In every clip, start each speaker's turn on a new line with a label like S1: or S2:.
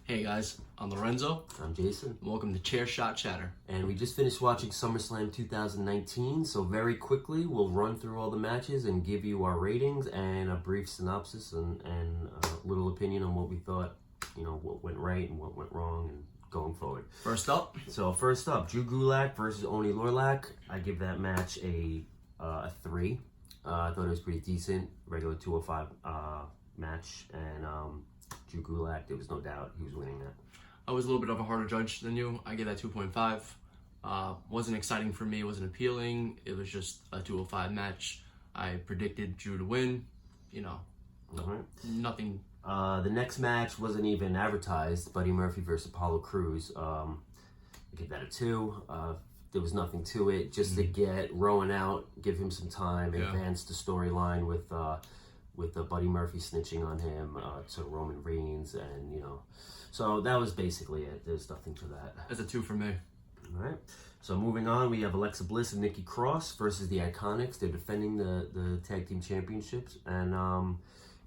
S1: Hey guys, I'm Lorenzo.
S2: I'm Jason.
S1: Welcome to Chair Shot Chatter.
S2: And we just finished watching SummerSlam 2019, so very quickly we'll run through all the matches and give you our ratings and a brief synopsis and a little opinion on what we thought, what went right and what went wrong and going forward.
S1: First up,
S2: Drew Gulak versus Oni Lorlak. I give that match a 3. I thought it was pretty decent, regular 205 match, and Drew Gulak, there was no doubt he was winning that.
S1: I was a little bit of a harder judge than you. I gave that 2.5. Wasn't exciting for me, wasn't appealing. It was just a 205 match. I predicted Drew to win. Nothing.
S2: The next match wasn't even advertised. Buddy Murphy versus Apollo Crews. I give that a 2. There was nothing to it. Just to get Rowan out, give him some time, advance the storyline with Buddy Murphy snitching on him to Roman Reigns, and so that was basically it. There's nothing to that.
S1: That's a 2 for me.
S2: All right. So moving on, we have Alexa Bliss and Nikki Cross versus the Iconics. They're defending the tag team championships, and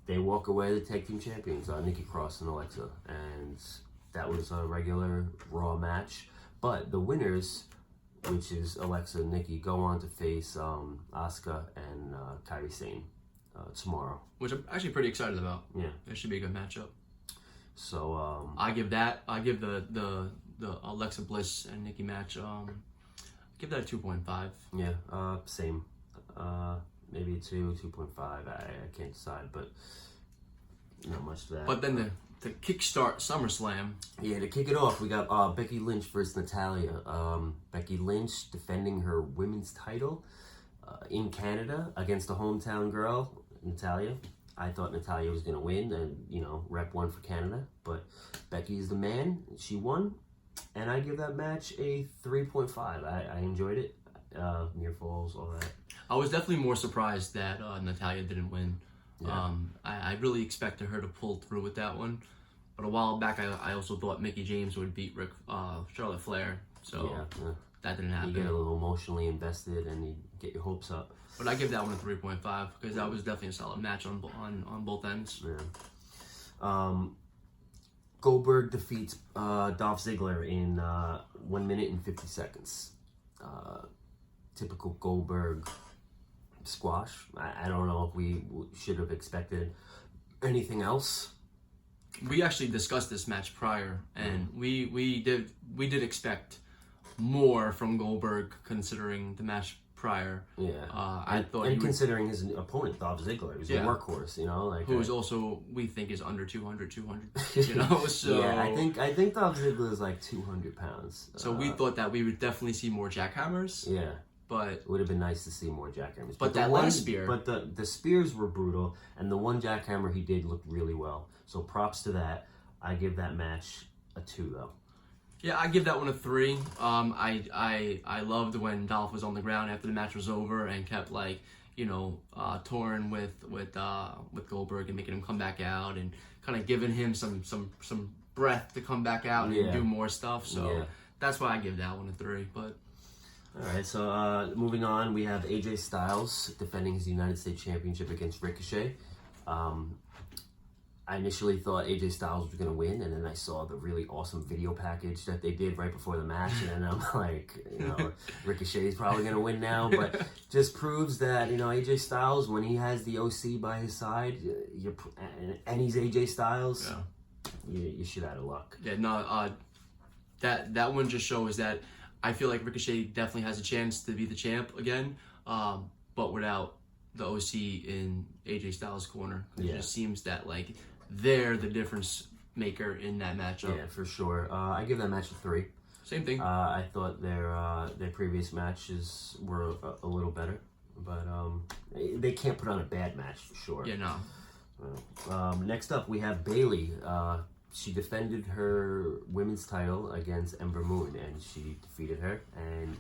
S2: they walk away the tag team champions, Nikki Cross and Alexa, and that was a regular Raw match. But the winners, which is Alexa and Nikki, go on to face Asuka and Kairi Sane tomorrow,
S1: which I'm actually pretty excited about.
S2: Yeah,
S1: it should be a good matchup.
S2: So
S1: I give the Alexa Bliss and Nikki match. Give that a 2.5.
S2: Yeah, same. Maybe a 2, 2.5. I can't decide, but not much to that.
S1: But then to kickstart SummerSlam.
S2: Yeah, to kick it off, we got Becky Lynch versus Natalya. Becky Lynch defending her women's title in Canada against the hometown girl, Natalya. I thought Natalya was going to win and, rep one for Canada. But Becky is the man. She won. And I give that match a 3.5. I enjoyed it. Near falls, all that.
S1: I was definitely more surprised that Natalya didn't win.
S2: Yeah.
S1: I really expected her to pull through with that one. But a while back, I also thought Mickie James would beat Charlotte Flair. So that didn't happen.
S2: You get a little emotionally invested and you get your hopes up.
S1: But I give that one a 3.5 because that was definitely a solid match on both ends.
S2: Yeah. Goldberg defeats Dolph Ziggler in 1 minute and 50 seconds. Typical Goldberg squash. I don't know if we should have expected anything else.
S1: We actually discussed this match prior, and we did expect more from Goldberg considering the match prior.
S2: Yeah,
S1: I thought,
S2: and considering his opponent Dolph Ziggler, who's a workhorse, who's
S1: also we think is under 200. So
S2: yeah, I think Dolph Ziggler is like 200 pounds.
S1: So we thought that we would definitely see more jackhammers.
S2: Yeah.
S1: But
S2: it would have been nice to see more jackhammers.
S1: But that last spear.
S2: But the spears were brutal, and the one jackhammer he did looked really well. So props to that. I give that match a 2 though.
S1: Yeah, I give that one a 3. I loved when Dolph was on the ground after the match was over and kept touring with Goldberg and making him come back out and kind of giving him some breath to come back out and do more stuff. So that's why I give that one a 3. But.
S2: All right, so moving on, we have AJ Styles defending his United States Championship against Ricochet. I initially thought AJ Styles was going to win, and then I saw the really awesome video package that they did right before the match, and then I'm like, Ricochet is probably going to win now, but just proves that, AJ Styles, when he has the OC by his side, and he's AJ Styles, you're shit out of luck.
S1: Yeah, no, that one just shows that I feel like Ricochet definitely has a chance to be the champ again, but without the OC in AJ Styles' corner. It just seems that they're the difference maker in that matchup.
S2: Yeah, for sure. I give that match a 3.
S1: Same thing.
S2: I thought their previous matches were a little better, but they can't put on a bad match for sure.
S1: Yeah, no.
S2: Next up, we have Bayley. She defended her women's title against Ember Moon, and she defeated her, and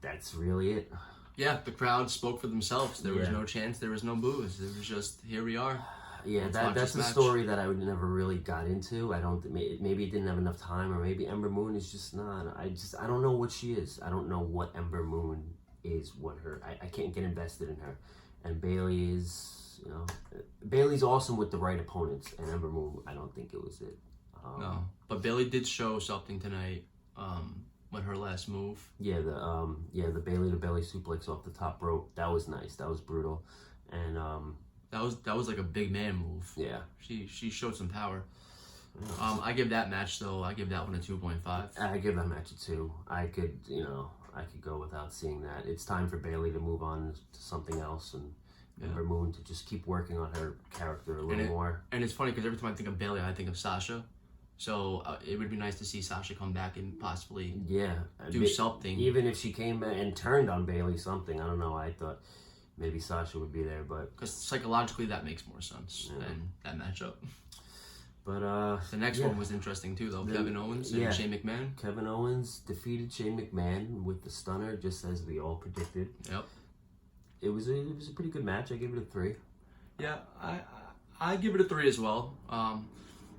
S2: that's really it.
S1: Yeah, the crowd spoke for themselves. There was no chance. There was no boos. It was just, here we are.
S2: Yeah, that's a story that I would never really got into. Maybe it didn't have enough time, or maybe Ember Moon is just not. I don't know what she is. I don't know what Ember Moon is. I can't get invested in her. And Bayley is, Bayley's awesome with the right opponents, and Ember Moon, I don't think it was it.
S1: No, but Bailey did show something tonight. With her last move.
S2: Yeah, the Bailey to belly suplex off the top rope. That was nice. That was brutal, and
S1: that was like a big man move.
S2: Yeah,
S1: she showed some power. I give that match though. I give that one a 2.5.
S2: I give that match a 2. I could go without seeing that. It's time for Bailey to move on to something else, and Ember Moon to just keep working on her character a little more.
S1: And it's funny because every time I think of Bailey, I think of Sasha. So it would be nice to see Sasha come back and possibly do something.
S2: Even if she came and turned on Bailey, something. I don't know. I thought maybe Sasha would be there, but
S1: because psychologically that makes more sense than that matchup.
S2: But
S1: the next one was interesting too, though. Kevin Owens and Shane McMahon.
S2: Kevin Owens defeated Shane McMahon with the stunner, just as we all predicted.
S1: Yep.
S2: It was a pretty good match. I gave it a 3.
S1: Yeah, I give it a 3 as well.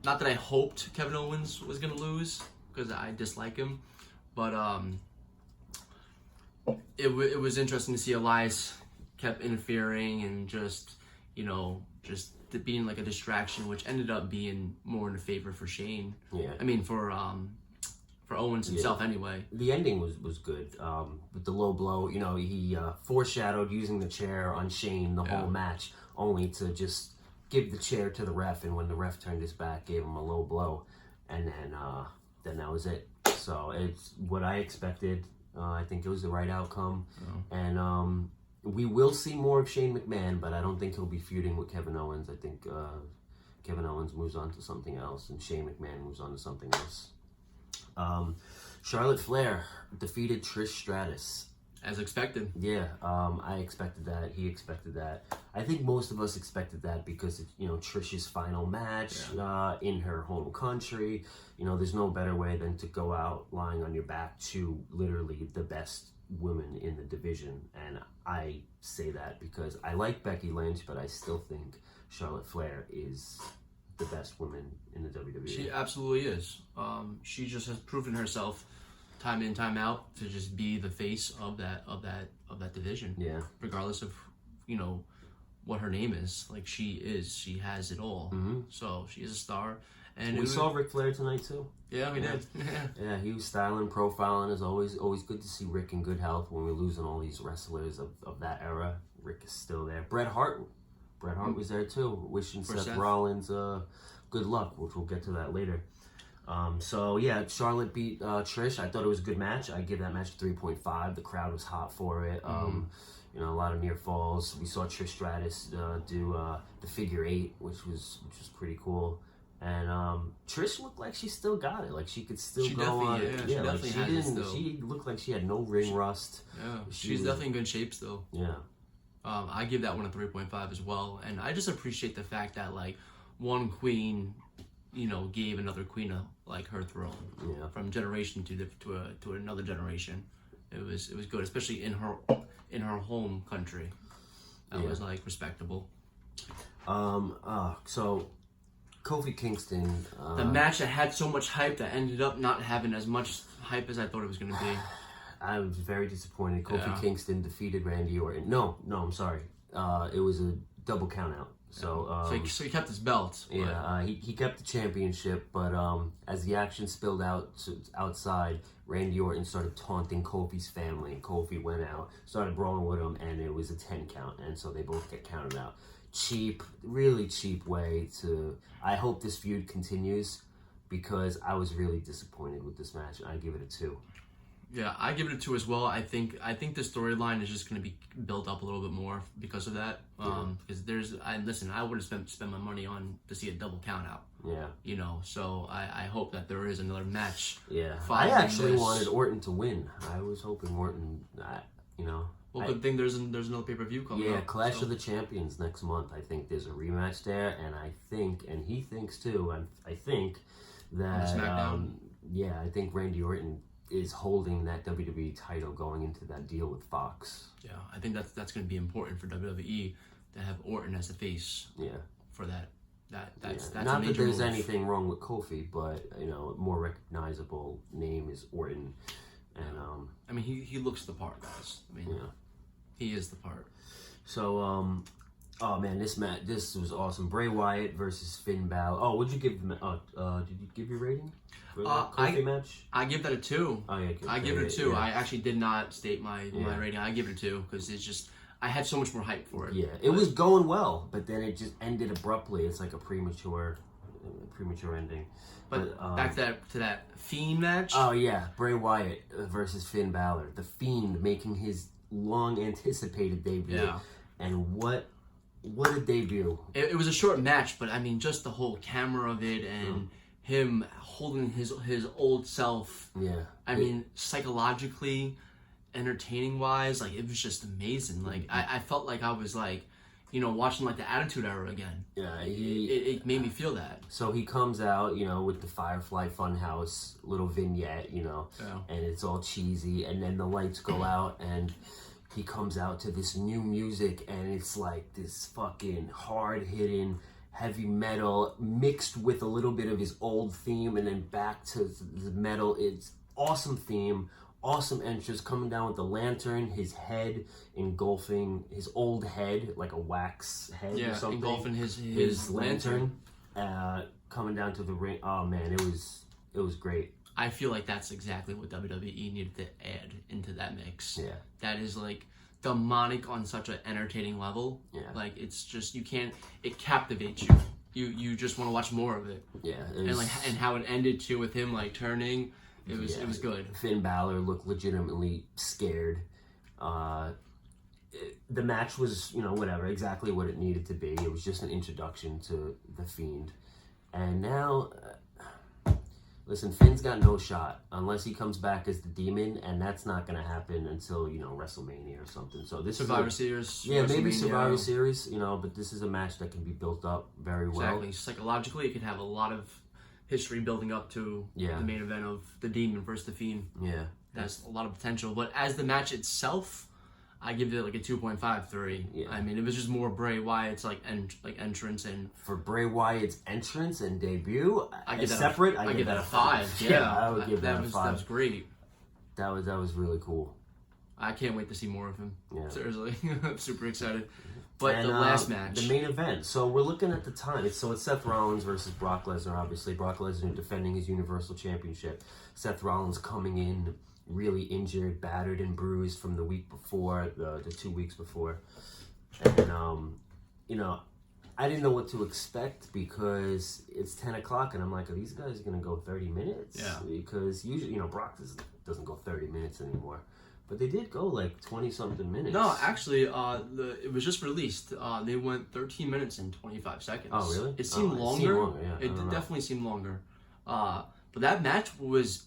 S1: Not that I hoped Kevin Owens was going to lose, because I dislike him. But it was interesting to see Elias kept interfering and just being like a distraction, which ended up being more in the favor for Shane.
S2: Yeah.
S1: I mean, for Owens himself anyway.
S2: The ending was good. With the low blow, he foreshadowed using the chair on Shane the whole match, only to just give the chair to the ref, and when the ref turned his back, gave him a low blow, and then that was it. So it's what I expected. I think it was the right outcome, and we will see more of Shane McMahon, but I don't think he'll be feuding with Kevin Owens. I think Kevin Owens moves on to something else, and Shane McMahon moves on to something else. Charlotte Flair defeated Trish Stratus.
S1: As expected.
S2: Yeah, I expected that. He expected that. I think most of us expected that because it's, Trish's final match in her home country. There's no better way than to go out lying on your back to literally the best women in the division. And I say that because I like Becky Lynch, but I still think Charlotte Flair is the best woman in the WWE.
S1: She absolutely is. She just has proven herself time in, time out to just be the face of that division.
S2: Yeah.
S1: Regardless of, what her name is. Like she has it all.
S2: Mm-hmm.
S1: So she is a star. And
S2: we saw Ric Flair tonight too.
S1: Yeah, we did.
S2: Yeah, he was styling, profiling. It's always good to see Rick in good health when we're losing all these wrestlers of that era. Rick is still there. Bret Hart was there too, wishing Seth Rollins good luck, which we'll get to that later. So yeah, Charlotte beat Trish. I thought it was a good match. I give that match a 3.5. The crowd was hot for it. A lot of near falls. We saw Trish Stratus do the figure 8, which was pretty cool. And Trish looked like she still got it. Like she could still go on.
S1: Yeah,
S2: she looked like she had no ring rust.
S1: Yeah, she's definitely in good shape still.
S2: Yeah.
S1: I give that one a 3.5 as well. And I just appreciate the fact that like one queen, gave another queen her throne.
S2: Yeah.
S1: From generation to another generation. It was good, especially in her home country. That was like respectable.
S2: So Kofi Kingston.
S1: The match that had so much hype that ended up not having as much hype as I thought it was going to be.
S2: I was very disappointed. Kofi Kingston defeated Randy Orton. No, I'm sorry. It was a double count out. So
S1: he kept his belt.
S2: Yeah, he kept the championship, but as the action spilled outside, Randy Orton started taunting Kofi's family. Kofi went out, started brawling with him, and it was a 10 count, and so they both get counted out. Cheap, really cheap way to... I hope this feud continues because I was really disappointed with this match. I give it a 2.
S1: Yeah, I give it a 2 as well. I think the storyline is just going to be built up a little bit more because of that. Because I would have spent my money on to see a double count out.
S2: Yeah.
S1: So I hope that there is another match.
S2: Yeah. I actually wanted Orton to win. I was hoping Orton,
S1: Well, good thing there's another pay-per-view coming up.
S2: Yeah, Clash of the Champions next month. I think there's a rematch there, and and he thinks too, I think that, I think Randy Orton is holding that WWE title going into that deal with Fox.
S1: Yeah, I think that's going to be important for WWE to have Orton as the face.
S2: Yeah.
S1: For that. That's
S2: not that there's anything wrong with Kofi, but more recognizable name is Orton, and
S1: he looks the part, guys. He is the part.
S2: So Oh man, this was awesome. Bray Wyatt versus Finn Balor. Oh, what'd you give them? Did you give your rating for the Kofi match?
S1: I give that a 2.
S2: Oh yeah,
S1: I give it a 2.
S2: Yeah.
S1: I actually did not state my rating. I give it a 2 because it's just I had so much more hype for it.
S2: Yeah, it was going well, but then it just ended abruptly. It's like a premature ending.
S1: But back to that Fiend match.
S2: Oh yeah, Bray Wyatt versus Finn Balor. The Fiend making his long anticipated debut.
S1: Yeah.
S2: And what a debut.
S1: It was a short match, but I mean, just the whole camera of it and him holding his old self.
S2: Yeah.
S1: I mean, psychologically, entertaining wise, like it was just amazing. Like I felt like I was like, watching like the Attitude Era again.
S2: Yeah.
S1: It made me feel that.
S2: So he comes out, with the Firefly Funhouse little vignette, and it's all cheesy, and then the lights go out and he comes out to this new music, and it's like this fucking hard-hitting heavy metal mixed with a little bit of his old theme, and then back to the metal. It's awesome theme, awesome entrance, coming down with the lantern, his head engulfing his old head, like a wax head or something.
S1: Engulfing his lantern.
S2: Coming down to the ring. Oh man, it was great.
S1: I feel like that's exactly what WWE needed to add into that mix.
S2: Yeah.
S1: That is like demonic on such an entertaining level.
S2: Yeah.
S1: Like it's just it captivates you. You just want to watch more of it.
S2: Yeah.
S1: And how it ended too with him like turning, it was good.
S2: Finn Balor looked legitimately scared. The match was, whatever, exactly what it needed to be. It was just an introduction to the Fiend. And now listen, Finn's got no shot unless he comes back as the Demon, and that's not going to happen until, WrestleMania or something. So this
S1: Survivor Series.
S2: Yeah, maybe Survivor Series, but this is a match that can be built up very well.
S1: Exactly. Psychologically, it could have a lot of history building up to the main event of the Demon versus the Fiend.
S2: Yeah.
S1: That's a lot of potential. But as the match itself, I give it like a 2.53.
S2: Yeah.
S1: I mean, it was just more Bray Wyatt's entrance and
S2: for Bray Wyatt's entrance and debut,
S1: I give that a 5.
S2: Yeah, I would give that a 5.
S1: That was great.
S2: That was really cool.
S1: I can't wait to see more of him.
S2: Yeah.
S1: Seriously, I'm super excited. But
S2: and,
S1: the last match,
S2: the main event. So we're looking at the time. It's Seth Rollins versus Brock Lesnar. Obviously, Brock Lesnar defending his Universal Championship. Seth Rollins coming in really injured, battered, and bruised from the week before, the 2 weeks before. And, I didn't know what to expect because it's 10 o'clock and I'm like, are these guys going to go 30 minutes?
S1: Yeah.
S2: Because usually, Brock doesn't go 30 minutes anymore. But they did go like 20-something minutes.
S1: No, actually, it was just released. They went 13 minutes and 25 seconds.
S2: Oh, really?
S1: It seemed longer.
S2: It seemed longer, yeah.
S1: It definitely seemed longer. But that match was...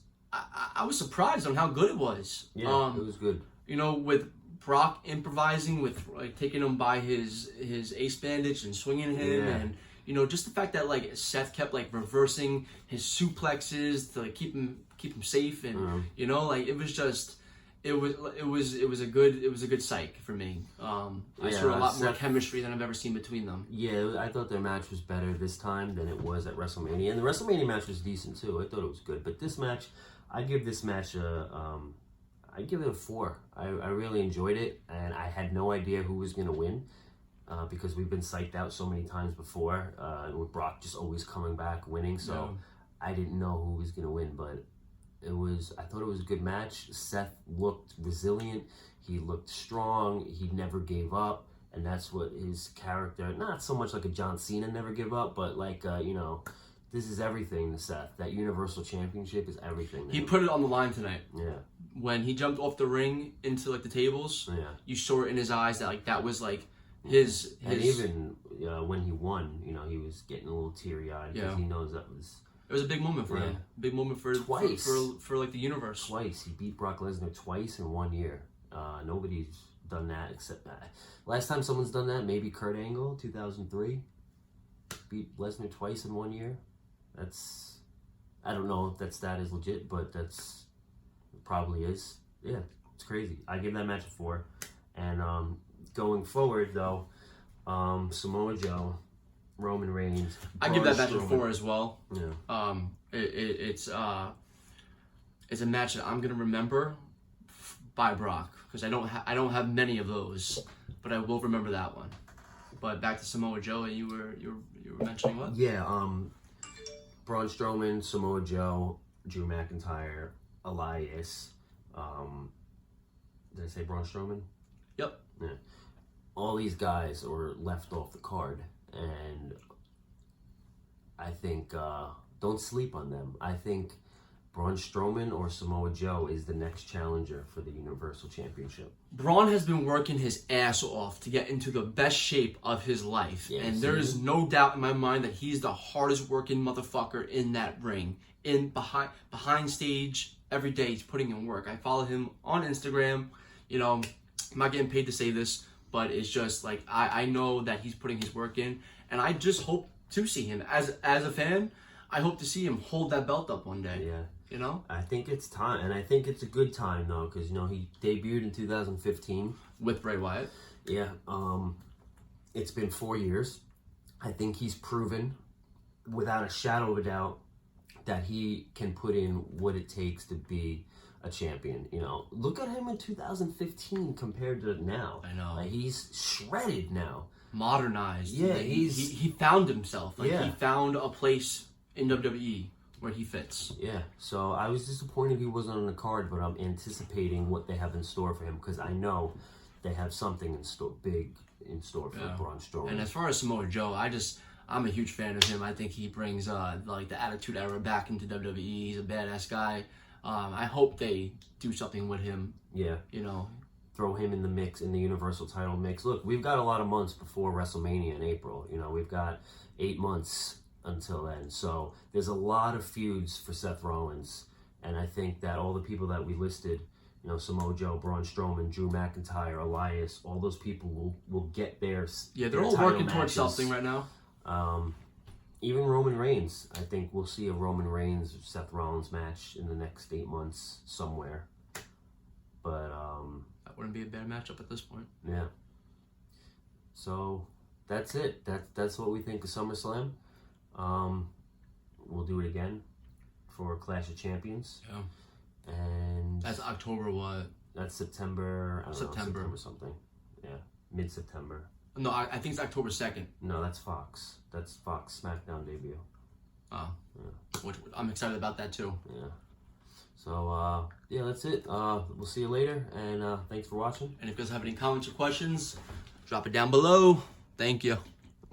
S1: I was surprised on how good it was.
S2: Yeah, it was good.
S1: With Brock improvising, with like taking him by his ace bandage and swinging him, and just the fact that like Seth kept like reversing his suplexes to like keep him safe, and it was just it was a good psych for me. I saw a lot more chemistry than I've ever seen between them.
S2: Yeah, I thought their match was better this time than it was at WrestleMania, and the WrestleMania match was decent too. I thought it was good, but this match. I give this match I give it a 4. I really enjoyed it, and I had no idea who was going to win because we've been psyched out so many times before with Brock just always coming back winning. So I didn't know who was going to win, but I thought it was a good match. Seth looked resilient. He looked strong. He never gave up, and that's what his character. Not so much like a John Cena never give up, but like this is everything to Seth. That Universal Championship is everything.
S1: He put it on the line tonight.
S2: Yeah.
S1: When he jumped off the ring into like the tables, you saw it in his eyes that like that was like his.
S2: And even when he won, he was getting a little teary eyed because he knows that was.
S1: It was a big moment for him. Big moment for like the universe.
S2: Twice he beat Brock Lesnar twice in 1 year. Nobody's done that except last time someone's done that maybe Kurt Angle 2003 beat Lesnar twice in 1 year. I don't know if that stat is legit, but it probably is. Yeah, it's crazy. I give that match a 4. And going forward, though, Samoa Joe, Roman Reigns.
S1: I give that match a 4 as well.
S2: Yeah.
S1: It's a match that I'm gonna remember by Brock because I don't have many of those, but I will remember that one. But back to Samoa Joe, you were mentioning what?
S2: Yeah, Braun Strowman, Samoa Joe, Drew McIntyre, Elias. Did I say Braun Strowman?
S1: Yep.
S2: Yeah. All these guys are left off the card, and I think don't sleep on them. I think Braun Strowman or Samoa Joe is the next challenger for the Universal Championship.
S1: Braun has been working his ass off to get into the best shape of his life.
S2: Yeah,
S1: and there is no doubt in my mind that he's the hardest working motherfucker in that ring. Behind stage, every day he's putting in work. I follow him on Instagram. You know, I'm not getting paid to say this, but it's just like I know that he's putting his work in, and I just hope to see him. As a fan, I hope to see him hold that belt up one day.
S2: Yeah.
S1: You know?
S2: I think it's time, and I think it's a good time, though, because, you know, he debuted in 2015.
S1: With Bray Wyatt.
S2: Yeah. It's been 4 years. I think he's proven, without a shadow of a doubt, that he can put in what it takes to be a champion. You know, look at him in 2015 compared to now.
S1: I know.
S2: Like, he's shredded now.
S1: Modernized.
S2: Yeah,
S1: like, he found himself. Like,
S2: yeah.
S1: He found a place in WWE where he fits.
S2: Yeah, so I was disappointed he wasn't on the card, but I'm anticipating what they have in store for him, because I know they have something in store, big in store for Braun Strowman.
S1: And as far as Samoa Joe, I'm a huge fan of him. I think he brings like the Attitude Era back into WWE. He's a badass guy. I hope they do something with him.
S2: Yeah.
S1: You know.
S2: Throw him in the mix, in the Universal title mix. Look, we've got a lot of months before WrestleMania in April. You know, we've got 8 months until then. So there's a lot of feuds for Seth Rollins. And I think that all the people that we listed, you know, Samoa Joe, Braun Strowman, Drew McIntyre, Elias, all those people will get their
S1: Yeah, they're all working towards something right now.
S2: Even Roman Reigns. I think we'll see a Roman Reigns Seth Rollins match in the next 8 months somewhere. But
S1: that wouldn't be a bad matchup at this point.
S2: Yeah. So that's it. That's what we think of SummerSlam. We'll do it again for Clash of Champions.
S1: Yeah.
S2: And
S1: that's October what?
S2: That's September. I don't know, September something. Yeah, mid-September.
S1: No, I think it's October 2nd.
S2: No, that's Fox. That's Fox SmackDown debut.
S1: Oh. Yeah. Which, I'm excited about that too.
S2: Yeah. So, yeah, that's it. We'll see you later, and thanks for watching.
S1: And if you guys have any comments or questions, drop it down below. Thank you.